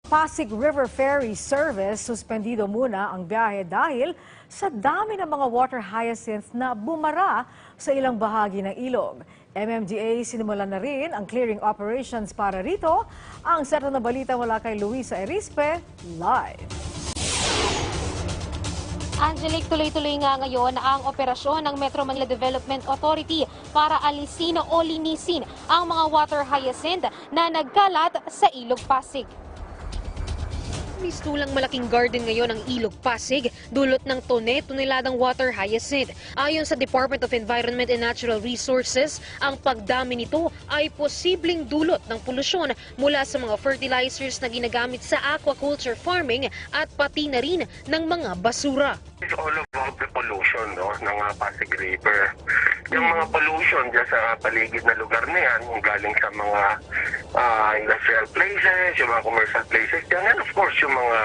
Pasig River Ferry Service, suspendido muna ang biyahe dahil sa dami ng mga water hyacinth na bumara sa ilang bahagi ng ilog. MMDA sinimulan na rin ang clearing operations para rito. Ang seto na balita mula kay Luisa Erispe, live. Angelic, tuloy-tuloy nga ngayon ang operasyon ng Metro Manila Development Authority para alisin o linisin ang mga water hyacinth na nagkalat sa Ilog Pasig. Mistulang malaking garden ngayon ang Ilog Pasig, dulot ng toneladang water hyacinth. Ayon sa Department of Environment and Natural Resources, ang pagdami nito ay posibleng dulot ng polusyon mula sa mga fertilizers na ginagamit sa aquaculture farming at pati na rin ng mga basura. It's all about the pollution ng Pasig River. Yung mga pollution dyan sa paligid na lugar na yan, yung galing sa mga industrial places, yung mga commercial places dyan, and of course yung mga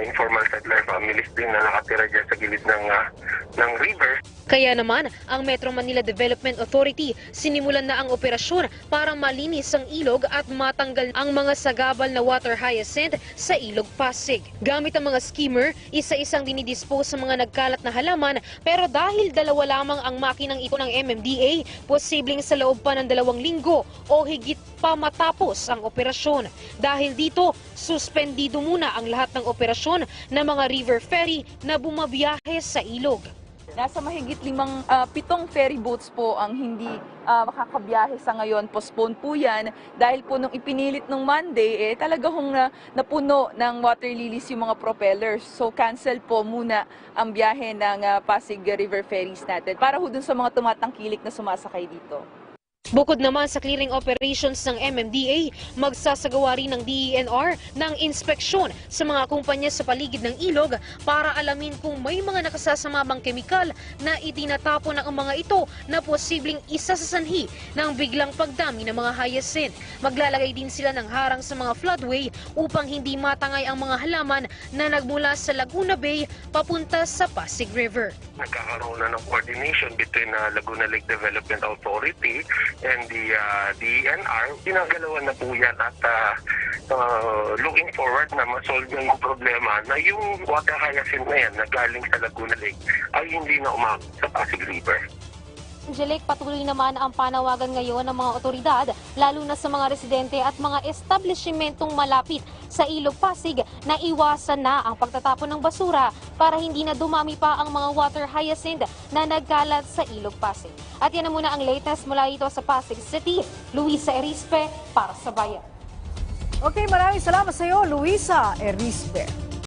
informal settler families din na nakatira dyan sa gilid ng river. Kaya naman, ang Metro Manila Development Authority sinimulan na ang operasyon para malinis ang ilog at matanggal ang mga sagabal na water hyacinth sa Ilog Pasig. Gamit ang mga skimmer, isa-isang dinidispose sa mga nagkalat na halaman, pero dahil dalawa lamang ang makinang ito ng MMDA, posibleng sa loob pa ng 2 linggo o higit pa matapos ang operasyon. Dahil dito, suspendido muna ang lahat ng operasyon ng mga river ferry na bumabiyahe sa ilog. Nasa mahigit 7 ferry boats po ang hindi makakabiyahe sa ngayon. Postpone po yan dahil po nung ipinilit nung Monday, talaga hong napuno ng water lilies yung mga propellers. So cancel po muna ang biyahe ng Pasig River Ferries natin para ho dun sa mga tumatangkilik na sumasakay dito. Bukod naman sa clearing operations ng MMDA, magsasagawa rin ng DENR ng inspeksyon sa mga kumpanya sa paligid ng ilog para alamin kung may mga nakasasama bang kemikal na itinatapon ng mga ito na posibleng isa sa sanhi ng biglang pagdami ng mga hyacinth. Maglalagay din sila ng harang sa mga floodway upang hindi matangay ang mga halaman na nagmula sa Laguna Bay papunta sa Pasig River. Nagkakaroon na ng coordination between Laguna Lake Development Authority and the DENR. Ginagalawan na po yan at looking forward na masolve yung problema na yung water hyacinth na yan na galing sa Laguna Lake ay hindi na umabot sa Pasig River. Angelic, patuloy naman ang panawagan ngayon ng mga otoridad, lalo na sa mga residente at mga establishmentong malapit sa Ilog Pasig na iwasan na ang pagtatapon ng basura para hindi na dumami pa ang mga water hyacinth na nagkalat sa Ilog Pasig. At yan na muna ang latest mula ito sa Pasig City. Luisa Erispe para sa Bayan. Okay, maraming salamat sa iyo, Luisa Erispe.